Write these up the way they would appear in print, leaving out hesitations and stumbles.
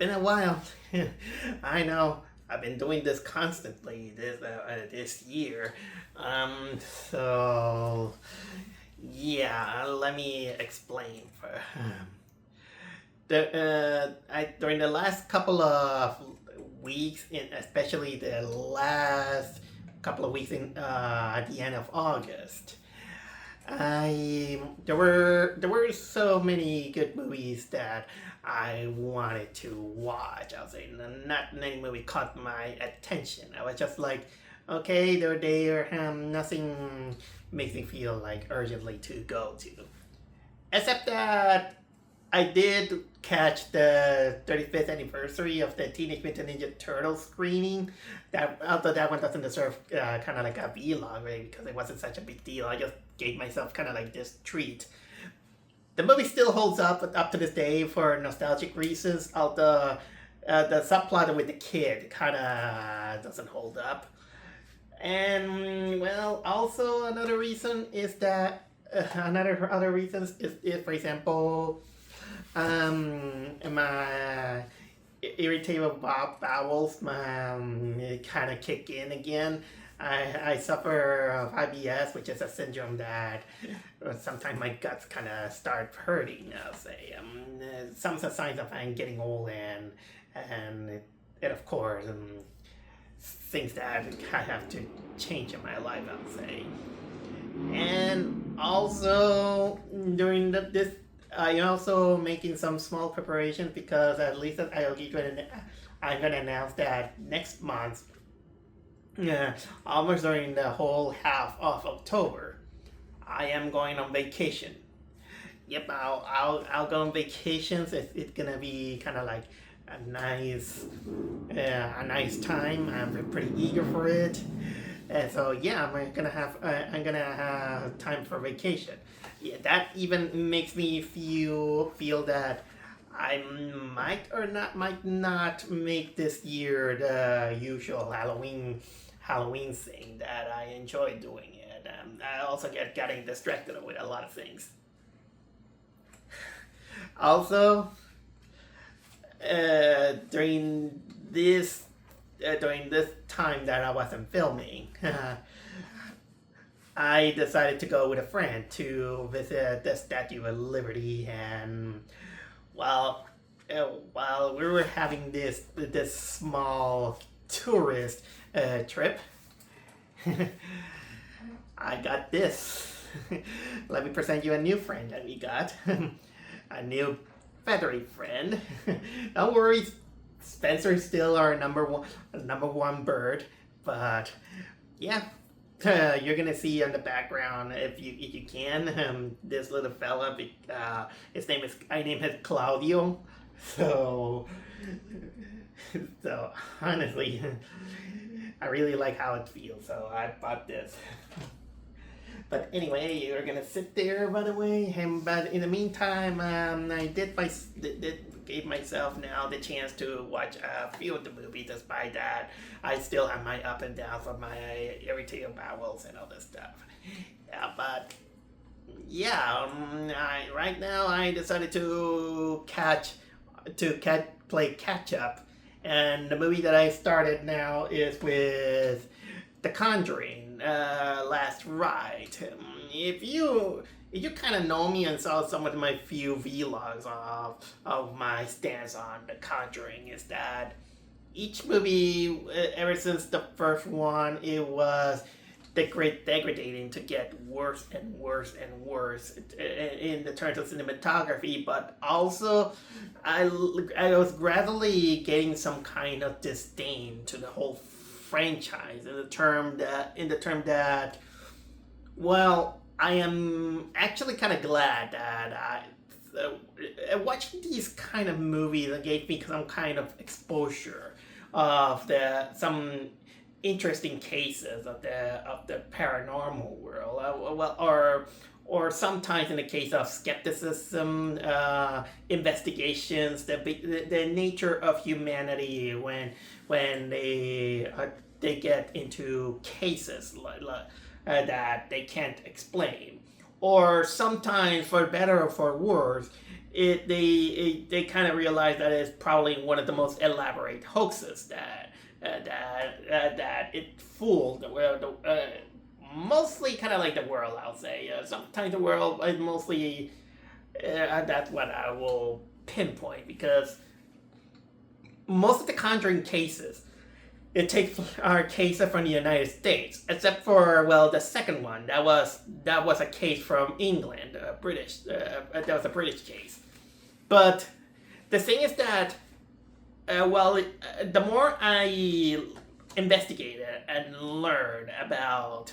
been a while. I know. I've been doing this constantly this year. So yeah, let me explain. During the last couple of weeks, especially the last couple of weeks at the end of August, I there were so many good movies that I wanted to watch. I'll say not many movie caught my attention. I was just like, okay, they're there. Nothing makes me feel like urgently to go to. Except that I did catch the 35th anniversary of the Teenage Mutant Ninja Turtles screening. That although that one doesn't deserve kind of like a vlog, right? Because it wasn't such a big deal. I just gave myself kind of like this treat. The movie still holds up to this day for nostalgic reasons. Although the subplot with the kid kind of doesn't hold up. And well, also another reason is that another other reasons is for example my irritable bowels kind of kick in again. I suffer of IBS, which is a syndrome that sometimes my guts kind of start hurting. I'll say some signs of I'm getting old, and of course things that I have to change in my life. I'll say, and also during this I'm also making some small preparations because at least I'm gonna announce that next month, almost during the whole half of October, I am going on vacation. Yep, I'll go on vacations. It's gonna be kind of like a nice time. I'm pretty eager for it. And so yeah, I'm gonna have time for vacation. Yeah, that even makes me feel that I might not make this year the usual Halloween thing that I enjoy doing it. I also get getting distracted with a lot of things. Also, during this time that I wasn't filming, I decided to go with a friend to visit the Statue of Liberty, and while while we were having this small tourist trip, I got this. Let me present you a new friend that we got, a new feathery friend. Don't worry, Spencer's still our number one bird, but yeah, you're gonna see on the background if you can this little fella. His name is I named him Claudio. So so honestly, I really like how it feels. So I bought this. But anyway, you're gonna sit there, by the way. But in the meantime, I gave myself now the chance to watch a few of the movies. Despite that, I still have my up and down for my irritable bowels and all this stuff. Yeah, but yeah, right now I decided to play catch up, and the movie that I started now is with The Conjuring, Last Ride. If you kind of know me and saw some of my few vlogs of my stance on The Conjuring, is that each movie, ever since the first one, it was degrading to get worse and worse and worse in the terms of cinematography, but also I was gradually getting some kind of disdain to the whole franchise in the term that well, I am actually kind of glad that watching these kind of movies gave me some kind of exposure of some interesting cases of the paranormal world. Or sometimes in the case of skepticism, investigations, the nature of humanity when they get into cases that they can't explain, or sometimes for better or for worse, they kind of realize that it's probably one of the most elaborate hoaxes that it fooled the world, mostly kind of like the world. I'll say sometimes the world is mostly that's what I will pinpoint because most of the Conjuring cases it takes our case from the United States, except for the second one. That was a case from England, British. That was a British case. But the thing is that, the more I investigated and learned about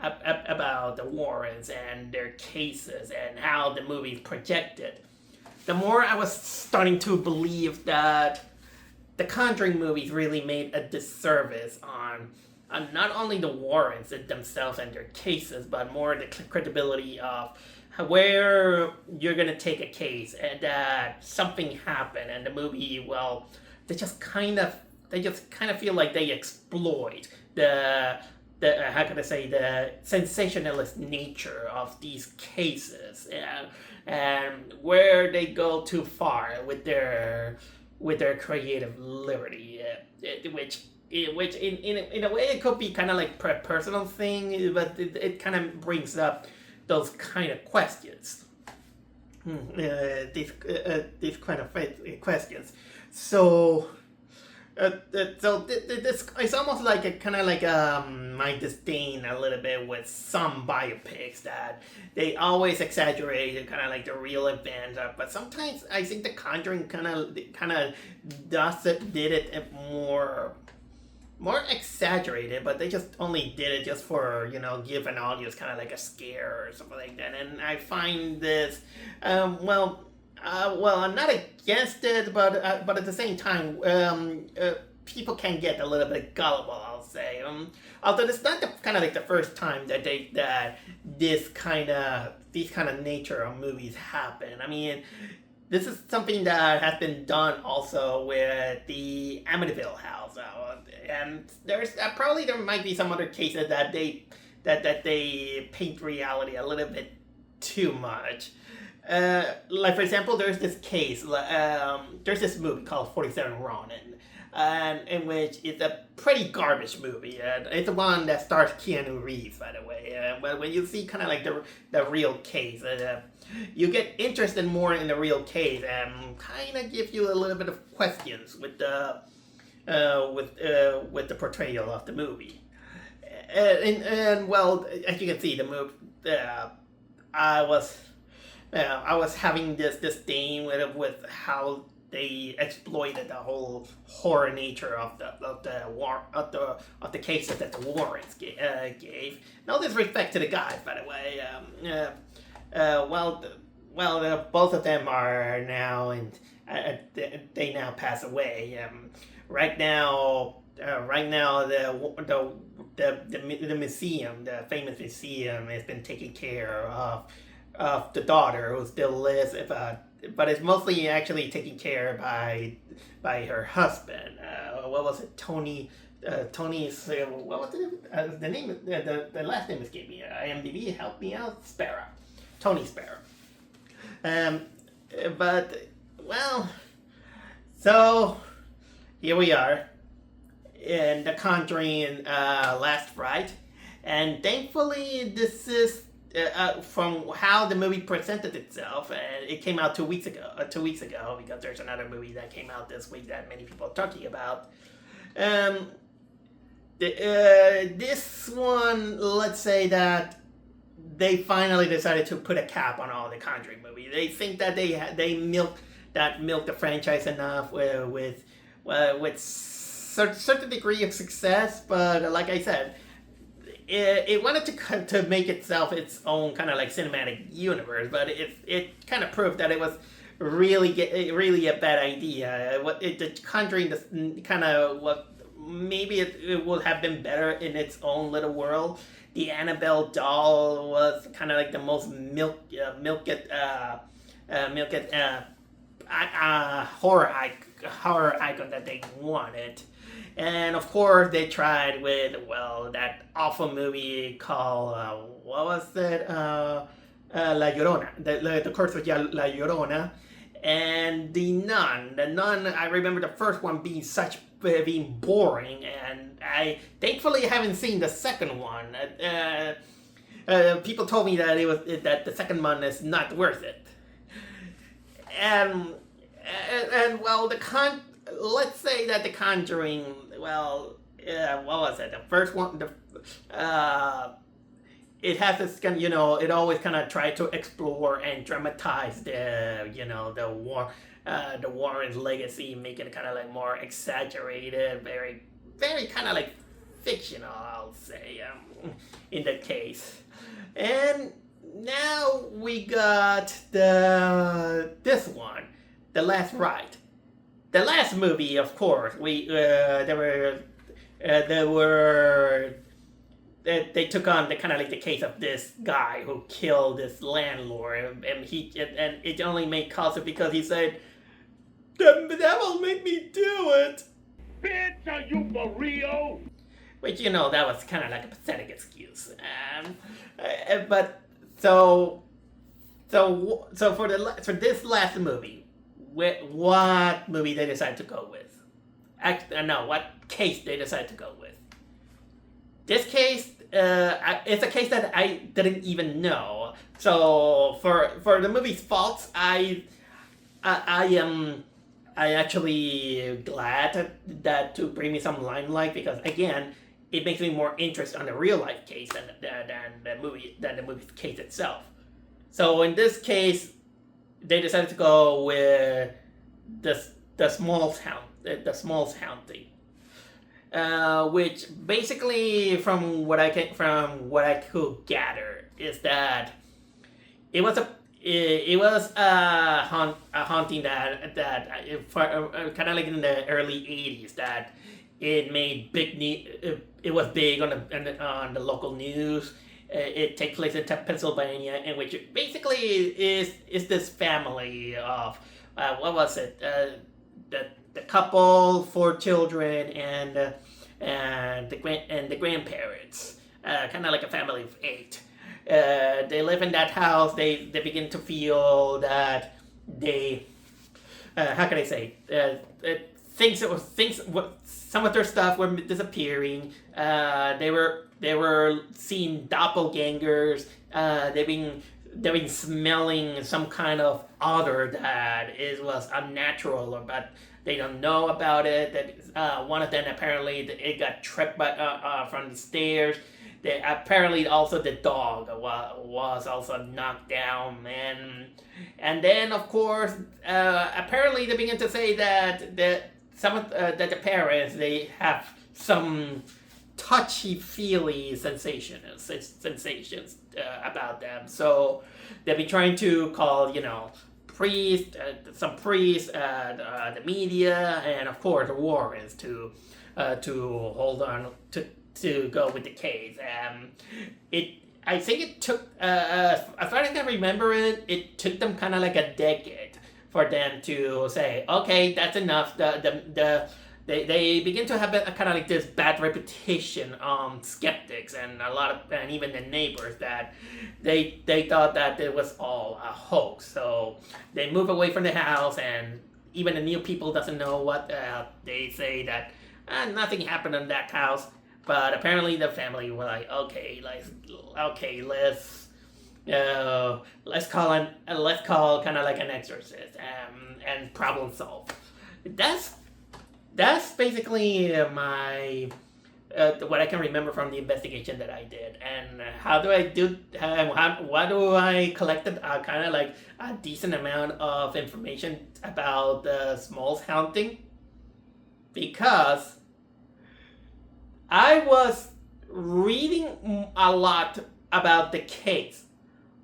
the Warrens and their cases and how the movies projected, the more I was starting to believe that the Conjuring movies really made a disservice on not only the Warrens themselves and their cases, but more the credibility of where you're gonna take a case and that something happened and the movie, they just kind of feel like they exploit the how can I say the sensationalist nature of these cases and where they go too far with their creative liberty, which in a way it could be kind of like a personal thing, but it kind of brings up those kind of questions. These kind of questions. So this it's almost like a kind of like my disdain a little bit with some biopics that they always exaggerate kind of like the real events, but sometimes I think The Conjuring kind of did it more exaggerated, but they just only did it just for give an audience kind of like a scare or something like that, and I find this I'm not against it, but at the same time, people can get a little bit gullible. I'll say, although it's not kind of like the first time that these kind of nature of movies happen. I mean, this is something that has been done also with the Amityville House, and there's there might be some other cases that they paint reality a little bit too much. Like for example, there's this case. There's this movie called 47 Ronin, in which it's a pretty garbage movie. It's the one that stars Keanu Reeves, by the way. But when you see kind of like the real case, you get interested more in the real case and kind of give you a little bit of questions with the portrayal of the movie. And as you can see, the movie. I was having this disdain with how they exploited the whole horror nature of the cases that the Warrens gave. No disrespect to the guys, by the way. Both of them are now they now pass away. Right now, the museum, the famous museum, has been taken care of the daughter who still lives, but it's mostly actually taken care by her husband. What was it? Tony's what was the name? The last name escaped me. IMDb, help me out. Sparrow, Tony Sparrow. So here we are in The Conjuring last Friday, and thankfully this is. From how the movie presented itself, and it came out 2 weeks ago. 2 weeks ago, because there's another movie that came out this week that many people are talking about. This one, let's say that they finally decided to put a cap on all the Conjuring movies. They think that they milked the franchise enough with certain degree of success, but like I said. It wanted to make itself its own kind of like cinematic universe, but it kind of proved that it was really a bad idea. The Conjuring kind of maybe it would have been better in its own little world. The Annabelle doll was kind of like the most horror icon that they wanted. And of course, they tried with that awful movie called what was it? La Llorona, the Curse of La Llorona, and the Nun. The Nun, I remember the first one being boring, and I thankfully haven't seen the second one. People told me that the second one is not worth it. And well, let's say that the Conjuring, well, what was it? The first one, it has this kind of, it always kind of tried to explore and dramatize the Warren's legacy, making it kind of like more exaggerated, very, very kind of like fictional, I'll say, in that case. And now we got this one, The Last Rite. The last movie, of course, they took on the kind of like the case of this guy who killed this landlord, and it only made cause because he said, "The devil made me do it." Bitch, are you for real? Which that was kind of like a pathetic excuse. But so for this last movie, what movie they decided to go with? No, what case they decided to go with? This case, it's a case that I didn't even know. So for the movie's faults, I am actually glad that to bring me some limelight, because again, it makes me more interested on the real life case than the movie's case itself. So in this case, they decided to go with the Smurls haunting. Which basically, from what I could gather, is that it was a haunting that kind of like in the early '80s, that it made it was big on the local news. It takes place in Pennsylvania, in which it basically is this family of what was it? The couple, 4 children, and the grandparents, kind of like a family of 8. They live in that house. They begin to feel that they, how can I say, some of their stuff were disappearing. They were seeing doppelgangers. They've been smelling some kind of odor that was unnatural, but they don't know about it. That one of them, apparently it got tripped from the stairs. Apparently also the dog was also knocked down, and then of course apparently they begin to say that the parents, they have some touchy-feely sensations about them. So they've been trying to call some priests, the media, and of course the Warrens to hold on to go with the case. I think it took, as far as I can remember it took them kind of like a decade for them to say, okay, that's enough. They begin to have a kind of like this bad reputation on skeptics and and even the neighbors, that they thought that it was all a hoax. So they move away from the house, and even the new people doesn't know what they say that nothing happened in that house. But apparently the family were like, okay, let's call kind of like an exorcist, and problem solved. That's basically my what I can remember from the investigation that I did. And how do I collect kind of like a decent amount of information about the Smurls haunting? Because I was reading a lot about the case,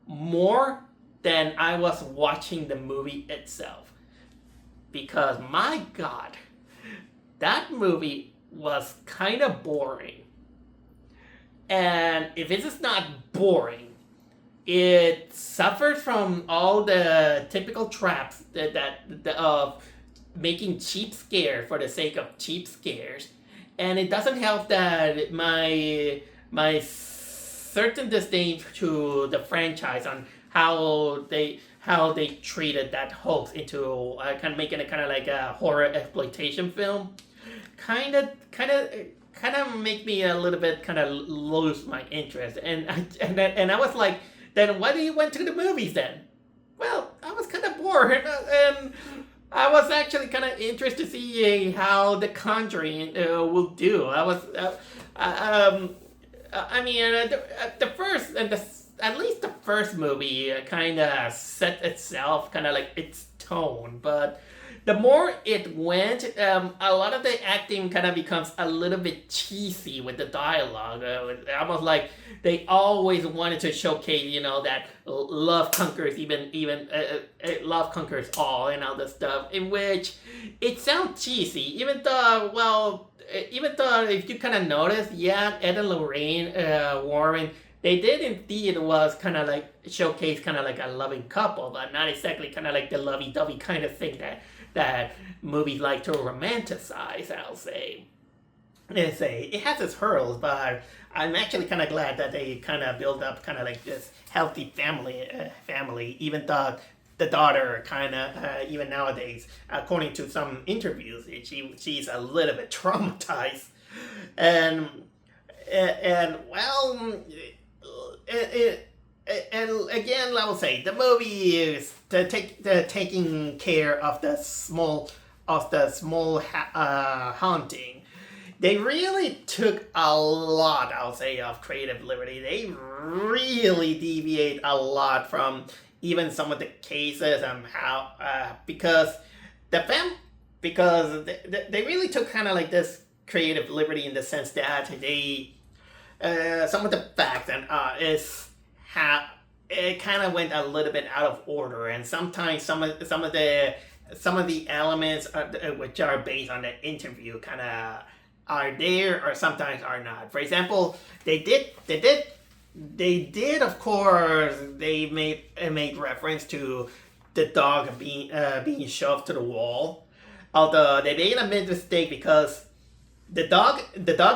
more than I was watching the movie itself. Because my God, that movie was kind of boring. And if it is not boring, it suffers from all the typical traps of making cheap scares for the sake of cheap scares. And it doesn't help that my certain disdain to the franchise on how how they treated that hoax into kind of making it kind of like a horror exploitation film. Kind of make me a little bit kind of lose my interest, and I was like, then why do you went to the movies then? Well, I was kind of bored, and I was actually kind of interested to see how the Conjuring will do. I mean, the first and at least the first movie kind of set itself, kind of like its tone, but the more it went, a lot of the acting kind of becomes a little bit cheesy with the dialogue. Almost like they always wanted to showcase, that love conquers even love conquers all and all this stuff. In which it sounds cheesy, even though if you kind of notice, yeah, Ed and Lorraine Warren. They did indeed was kind of like showcase kind of like a loving couple, but not exactly kind of like the lovey-dovey kind of thing that movies like to romanticize, I'll say. It has its hurdles, but I'm actually kind of glad that they kind of build up kind of like this healthy family, even though the daughter kind of, even nowadays, according to some interviews, she's a little bit traumatized. And, and well, and again, I will say the movie is taking care of the small haunting. They really took a lot, I'll say, of creative liberty. They really deviate a lot from even some of the cases and how because they really took kind of like this creative liberty in the sense that they. Some of the facts and is how it kind of went a little bit out of order, and sometimes some of the elements which are based on the interview kind of are there or sometimes are not. For example, they did of course they made reference to the dog being shoved to the wall, although they made a mistake because. The dog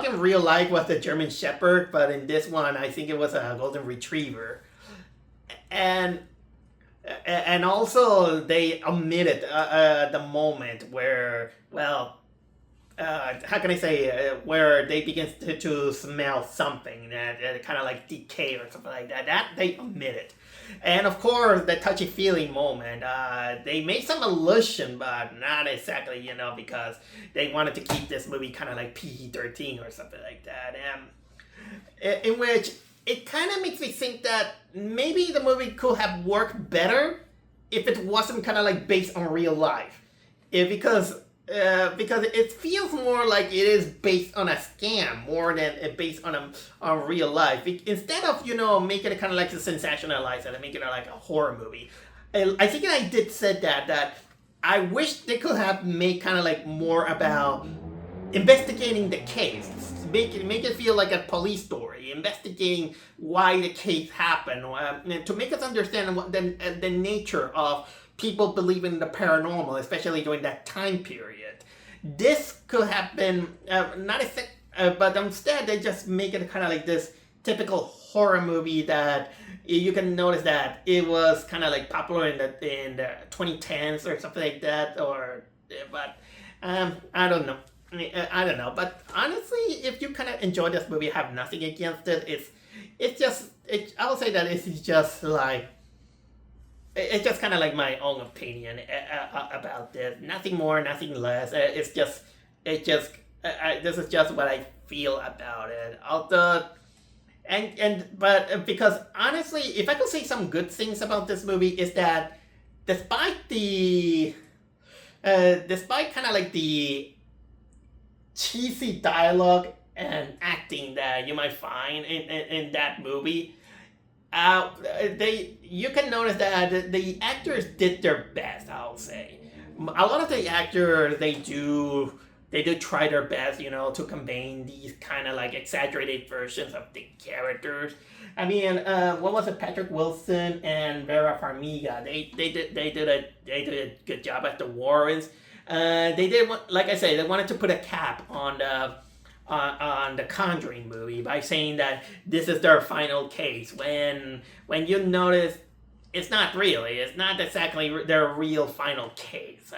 in real life was a German Shepherd, but in this one, I think it was a Golden Retriever, and also they omitted the moment where, how can I say, where they begin to smell something that kind of like decay or something like that. That they omitted. And of course, the touchy-feely moment, they made some allusion, but not exactly, because they wanted to keep this movie kind of like PG-13 or something like that. In which it kind of makes me think that maybe the movie could have worked better if it wasn't kind of like based on real life. Because it feels more like it is based on a scam more than based on real life. Instead of making it kind of like a sensationalized and making it like a horror movie. I think I did said that I wish they could have made kind of like more about investigating the case. Make it feel like a police story, investigating why the case happened, to make us understand what the nature of people believing in the paranormal, especially during that time period. This could have been but instead they just make it kind of like this typical horror movie that you can notice that it was kind of like popular in the 2010s or something like that. But I don't know. But honestly, if you kind of enjoy this movie, have nothing against it. I would say that it's just like. It's just kind of like my own opinion about this. Nothing more, nothing less. This is just what I feel about it. Although, but because honestly, if I could say some good things about this movie, is that despite kind of like the cheesy dialogue and acting that you might find in that movie. You can notice that the actors did their best, I'll say. A lot of the actors, they do try their best, to convey these kind of like exaggerated versions of the characters. I mean, what was it? Patrick Wilson and Vera Farmiga. They did a good job at the Warrens. Like I say, they wanted to put a cap on the Conjuring movie by saying that this is their final case. When you notice it's not really. It's not exactly their real final case.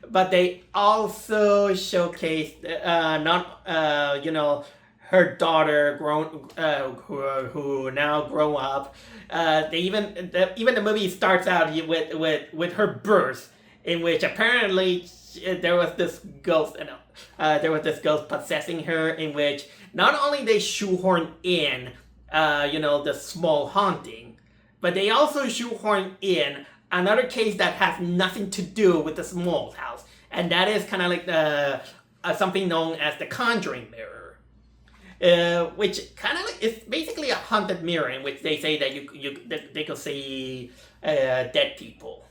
But they also showcase not her daughter who now grow up. Even the movie starts out with her birth, in which apparently there was this ghost and there was this ghost possessing her, in which not only they shoehorn in the small haunting, but they also shoehorn in another case that has nothing to do with the Smurls house, and that is kind of like something known as the Conjuring mirror, which kind of like is basically a haunted mirror in which they say that they could see dead people.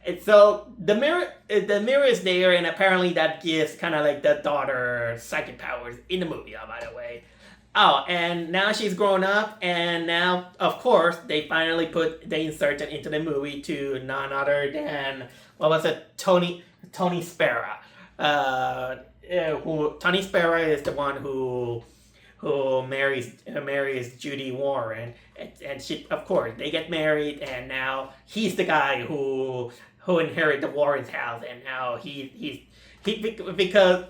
And so the mirror is there, and apparently that gives kind of like the daughter psychic powers in the movie. By the way. Oh, and now she's grown up, and now, of course, they inserted into the movie to none other than, what was it, Tony Spera. Tony Spera is the one who marries Judy Warren, and she, of course, they get married, and now he's the guy who inherited the Warren's house, and now he because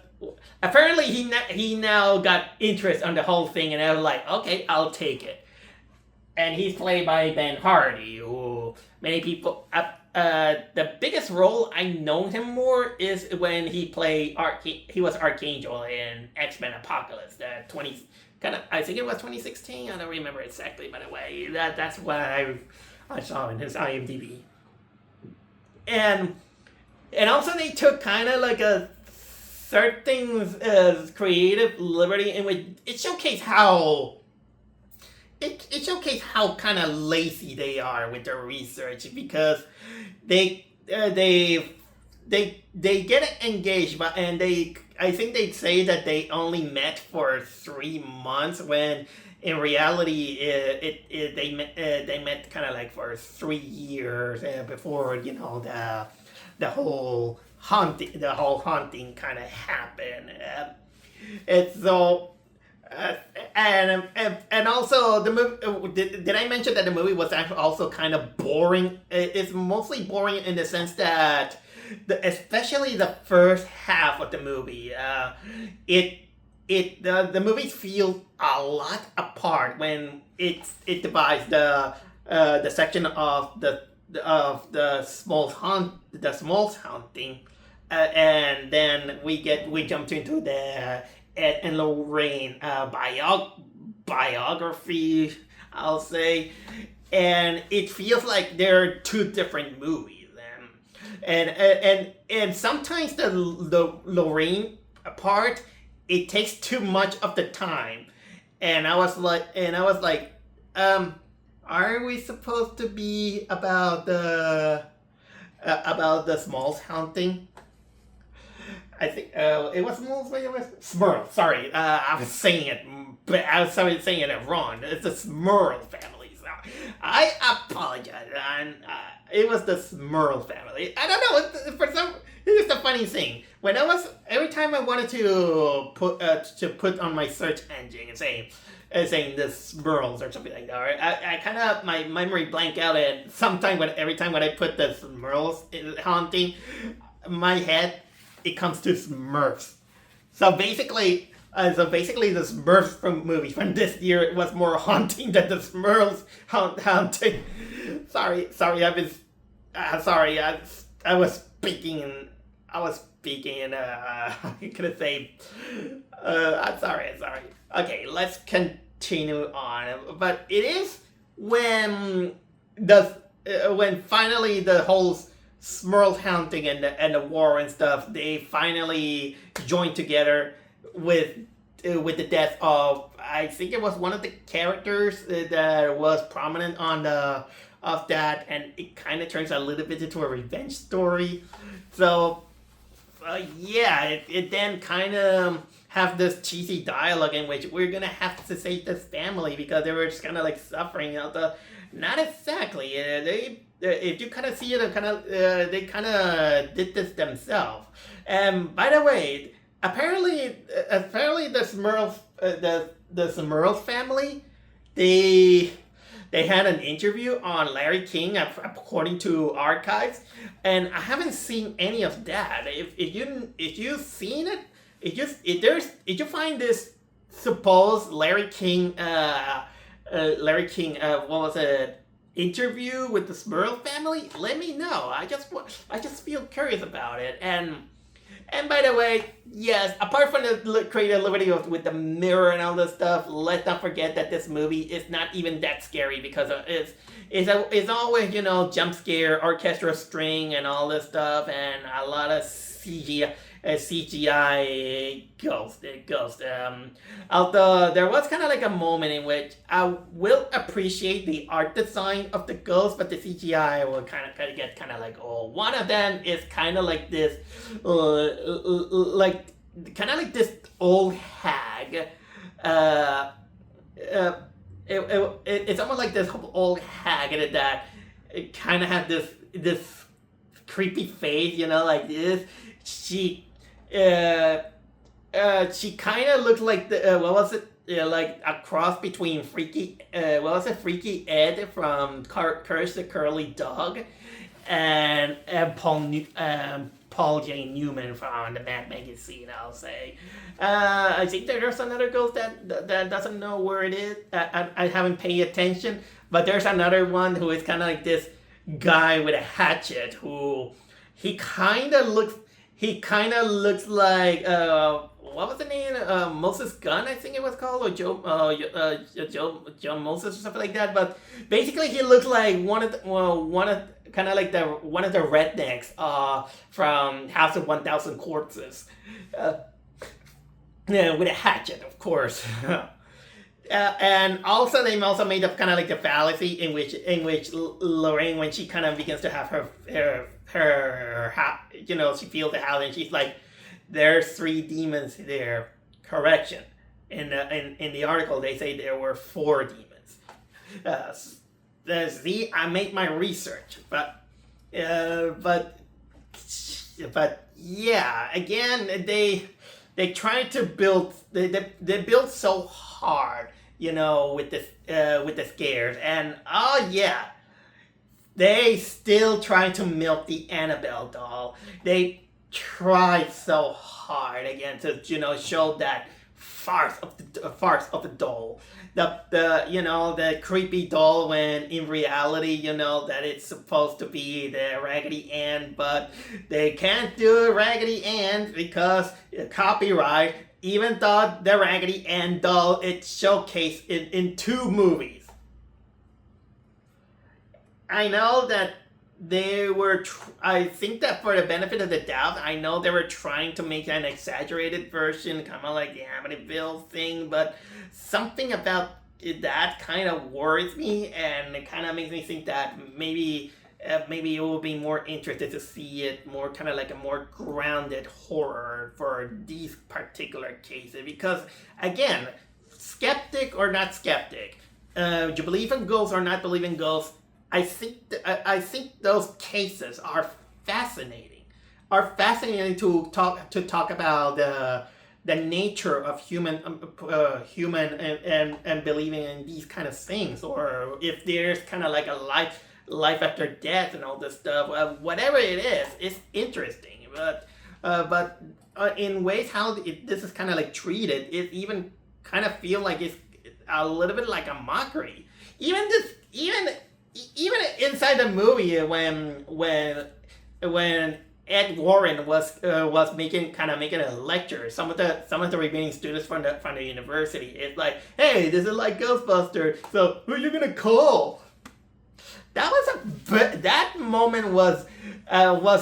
apparently he now got interest on the whole thing, and I was like, okay, I'll take it. And he's played by Ben Hardy, who many people the biggest role I know him more is when he was Archangel in X-Men Apocalypse, I think it was 2016. I don't remember exactly, by the way. That's what I saw in his IMDb. And also they took kind of like a certain creative liberty in which it showcased how kind of lazy they are with their research, because they get engaged, and I think they say that they only met for 3 months, when in reality they met kind of like for 3 years before the whole haunting kind of happened. And so and also the movie, did I mention that the movie was actually also kind of boring? It's mostly boring in the sense that especially the first half of the movie, the movies feel a lot apart when it divides the section of the small haunting, and then we jumped into the Ed and Lorraine biography, I'll say, and it feels like they're two different movies, and sometimes the Lorraine part, it takes too much of the time, and I was like, are we supposed to be about the Smalls haunting? I think it was Smurl. Sorry, I was saying it, but I was saying it wrong. It's the Smurl family. So I apologize. And it was the Smurl family. I don't know. Here's the funny thing. Every time I wanted to put on my search engine and saying the Smurls or something like that, or I kind of my memory blank out, and every time when I put the Smurls haunting, my head, it comes to Smurfs. So basically the Smurfs movie from this year, it was more haunting than the Smurls haunting. Sorry, I was speaking in I couldn't say. I'm sorry. Okay, let's continue on. But it is when finally the whole Smurl haunting and the war and stuff, they finally joined together with the death of, I think it was one of the characters that was prominent of that, and it kind of turns a little bit into a revenge story. So it then kind of have this cheesy dialogue in which we're gonna have to save this family because they were just kind of like suffering. Not exactly. If you kind of see it, they kind of did this themselves. And by the way, apparently the Smurls family, they had an interview on Larry King according to archives, and I haven't seen any of that. If you've seen it, if you find this supposed Larry King, what was it? Interview with the Smurl family? Let me know. I just feel curious about it. And by the way, yes, apart from the creative liberty with the mirror and all this stuff, let's not forget that this movie is not even that scary because it's always, jump scare, orchestra string, and all this stuff, and a lot of CGI ghost. Although there was kind of like a moment in which I will appreciate the art design of the ghost, but the CGI will kind of get kind of like, oh, one of them is kind of like this, this old hag. It's almost like this old hag that it kind of had this creepy face, like this. She kind of looked like what was it? Like a cross between Freaky Ed from Courage the Curly Dog and Paul J. Newman from the Mad Magazine, I'll say. I think there's another ghost that doesn't know where it is. I haven't paid attention, but there's another one who is kind of like this guy with a hatchet who he kind of looks like what was the name? Moses Gunn, I think it was called, or Joe Moses or something like that. But basically, he looks like one of the rednecks from House of 1,000 Corpses, with a hatchet, of course. And also, they also made up kind of like the fallacy in which Lorraine, when she kind of begins to have her she feels the house and she's like, there's 3 demons there. Correction. In the article, they say there were 4 demons. I made my research, but yeah, again, they tried to build. They built so hard, with the scares, and they still try to milk the Annabelle doll. They tried so hard again to show that farce of the doll. The creepy doll, when in reality, that it's supposed to be the Raggedy Ann, but they can't do a Raggedy Ann because copyright, even though the Raggedy Ann doll, it's showcased in 2 movies. I know that they were, I think that for the benefit of the doubt, I know they were trying to make an exaggerated version, kind of like the Amityville thing, but something about that kind of worries me, and it kind of makes me think that maybe it will be more interested to see it more kind of like a more grounded horror for these particular cases, because again, skeptic or not skeptic, do you believe in ghosts or not believe in ghosts, I think those cases are fascinating. To talk about the nature of human and believing in these kind of things, or if there's kind of like a life after death and all this stuff. Whatever it is, it's interesting. But in ways how this is kind of like treated, it even kind of feel like it's a little bit like a mockery. Even inside the movie, when Ed Warren was making a lecture, some of the remaining students from the university, it's like, hey, this is like Ghostbusters, so who are you gonna call? That moment was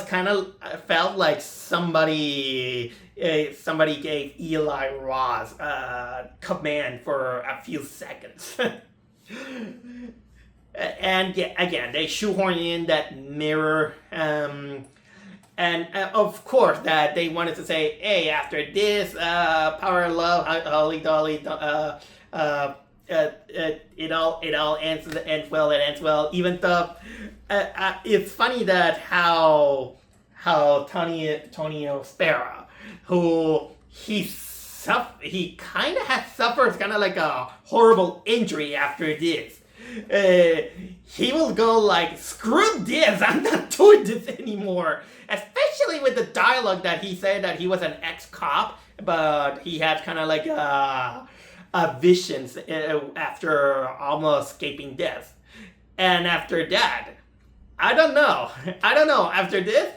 kind of felt like somebody gave Eli Roth command for a few seconds. And yeah, again, they shoehorn in that mirror, and of course that they wanted to say, hey, after this, Power of Love, Holly Dolly, it all ends well. Even though it's funny that how Tonio Spera, who he kind of has suffered kind of like a horrible injury after this. he will go like, screw this, I'm not doing this anymore. Especially with the dialogue that he said that he was an ex-cop, but he had kind of like visions after almost escaping death. And after that, I don't know. After this,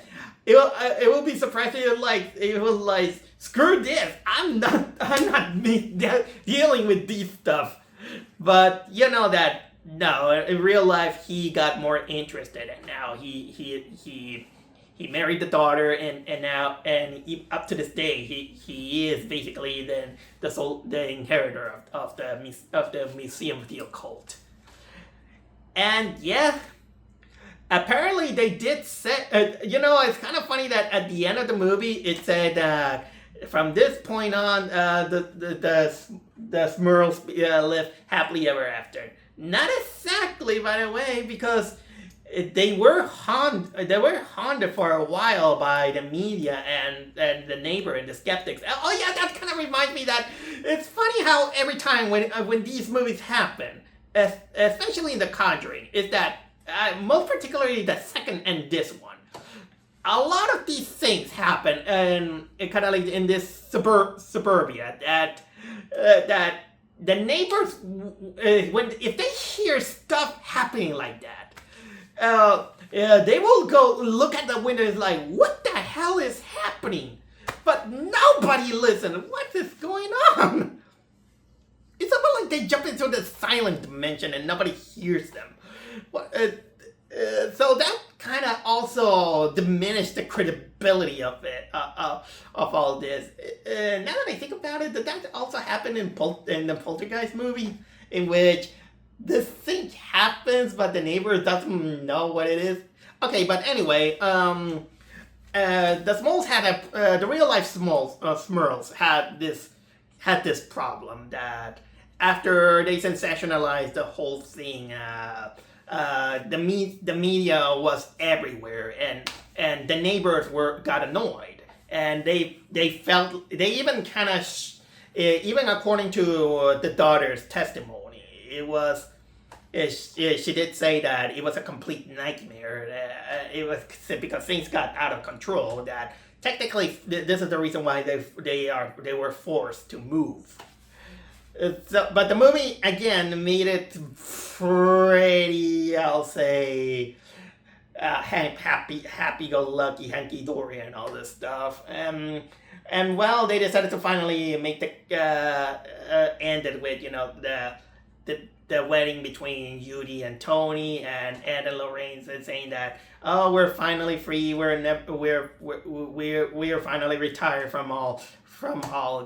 it will be surprising. It will like, screw this. I'm not dealing with these stuff. But you know that no, in real life he got more interested, and now he married the daughter, and now up to this day he is basically the inheritor of the Museum of the Occult. And yeah, apparently they did say, it's kind of funny that at the end of the movie it said that from this point on, the Smurls live happily ever after. Not exactly, by the way, because they were haunted for a while by the media and the neighbor and the skeptics. Oh yeah, that kind of reminds me that it's funny how every time when these movies happen, especially in The Conjuring, is that most particularly the second and this one, a lot of these things happen, and it kind of like in this suburbia that the neighbors, if they hear stuff happening like that, they will go look at the windows like, what the hell is happening? But nobody listens. What is going on? It's almost like they jump into the silent dimension and nobody hears them. So that kind of also diminished the credibility of it, of all this. Now that I think about it, did that also happen in the Poltergeist movie, in which this thing happens, but the neighbor doesn't know what it is? Okay, but anyway, the Smurls had the real life Smurls had this problem that after they sensationalized the whole thing, the media was everywhere, and the neighbors got annoyed, and they even kind of even according to the daughter's testimony, she did say that it was a complete nightmare. It was because things got out of control. That technically this is the reason why they were forced to move. But the movie again made it pretty, I'll say, happy-go-lucky, hunky-dory, and all this stuff. And well, they decided to finally make end it with the wedding between Judy and Tony, and Ed and Lorraine saying that, oh, we're finally free. We're finally retired from all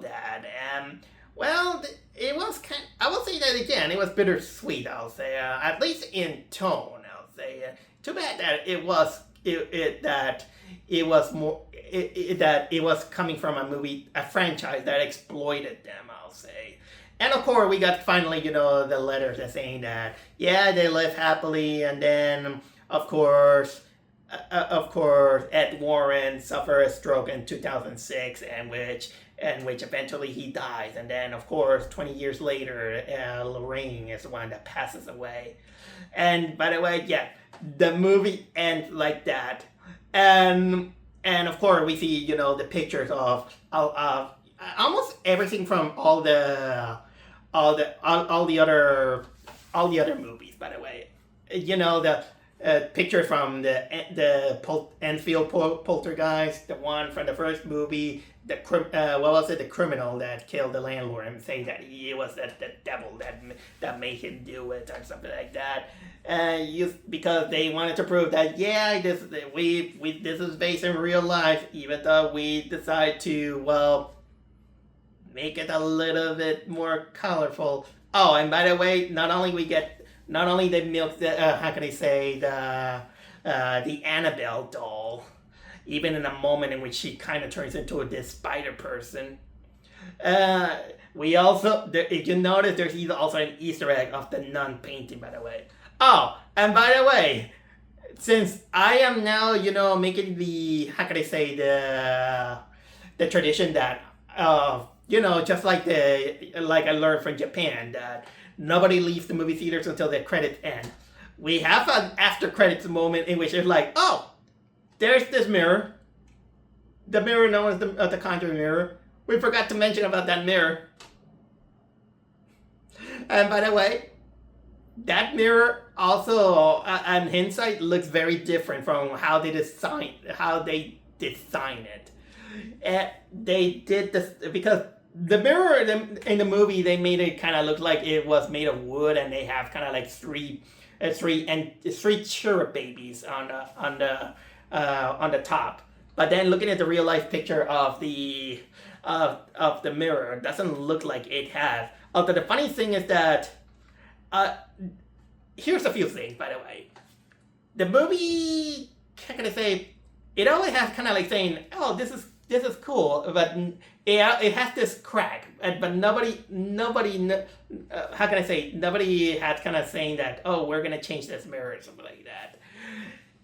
that. Well, it was I will say that again. It was bittersweet. I'll say, at least in tone. I'll say, too bad that it was coming from a franchise that exploited them. I'll say, and of course we got finally the letters that saying that they live happily, and then of course Ed Warren suffered a stroke in 2006, and which eventually he dies, and then of course 20 years later Lorraine is the one that passes away. And by the way, the movie ends like that, and of course we see the pictures of almost everything from all the other movies. By the way, the picture from the Enfield Poltergeist, the one from the first movie, the criminal that killed the landlord, and saying that he was the devil that made him do it, or something like that. Because they wanted to prove that this is based in real life, even though we decide to make it a little bit more colorful. Oh, and by the way, not only they milk the the Annabelle doll, even in a moment in which she kind of turns into this spider person. We also, if you notice, there's also an Easter egg of the nun painting, by the way. Oh, and by the way, since I am now, making the tradition that, just like I learned from Japan, nobody leaves the movie theaters until the credits end. We have an after credits moment in which it's like, oh, there's this mirror. The mirror known as the Conjuring mirror. We forgot to mention about that mirror. And by the way, that mirror also, on hindsight, looks very different from how they design it. They did this because the mirror in the movie, they made it kind of look like it was made of wood, and they have kind of like three cherub babies on the top. But then looking at the real life picture of the mirror, it doesn't look like it has. Although the funny thing is that, here's a few things, by the way. The movie, how can I say, it always has kind of like saying, oh, this is cool, but it has this crack, but nobody, how can I say, nobody has kind of saying that, oh, we're gonna change this mirror or something like that.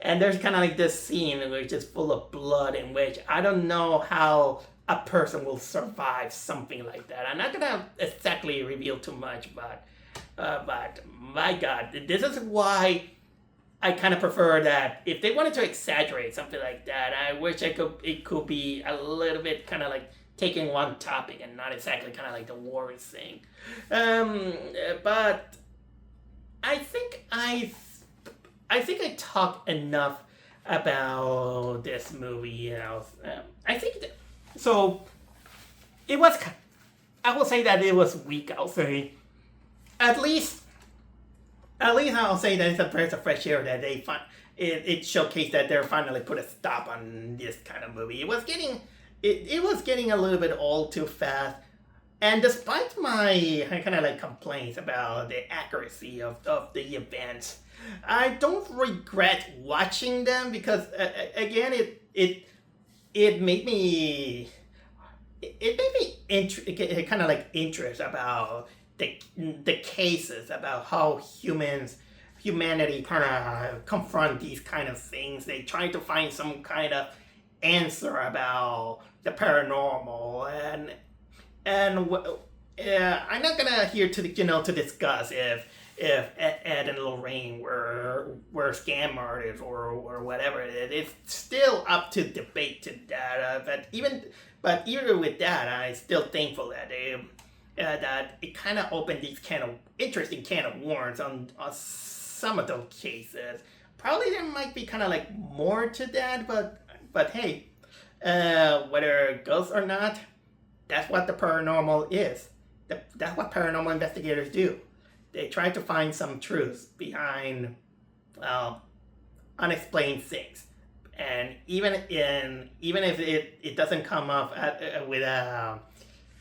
And there's kind of like this scene which is full of blood, in which I don't know how a person will survive something like that. I'm not gonna exactly reveal too much, but my God, this is why I kind of prefer that if they wanted to exaggerate something like that, I wish it could be a little bit kind of like taking one topic and not exactly kind of like the war thing. But I think I talked enough about this movie. You know, I think that, so. It was. I will say that it was weak. I'll say. At least I'll say that it's a breath of fresh air that they it showcased that they're finally put a stop on this kind of movie. It was getting a little bit old too fast, and despite my kind of like complaints about the accuracy of the events, I don't regret watching them because again it made me kind of like interest about the cases, about how humanity kind of confront these kind of things. They try to find some kind of answer about the paranormal, and I'm not gonna here to discuss if Ed and Lorraine were scam artists or whatever. It's still up to debate to that. But even with that, I'm still thankful that that it kind of opened these kind of interesting can of worms on some of those cases. Probably there might be kind of like more to that, but hey, whether ghosts or not, that's what the paranormal is. That's what paranormal investigators do. They try to find some truths behind, well, unexplained things. And even if it doesn't come up with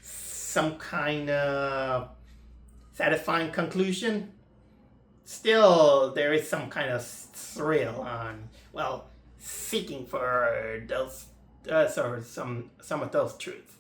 some kind of satisfying conclusion, still there is some kind of thrill on, well, seeking for those or some of those truths.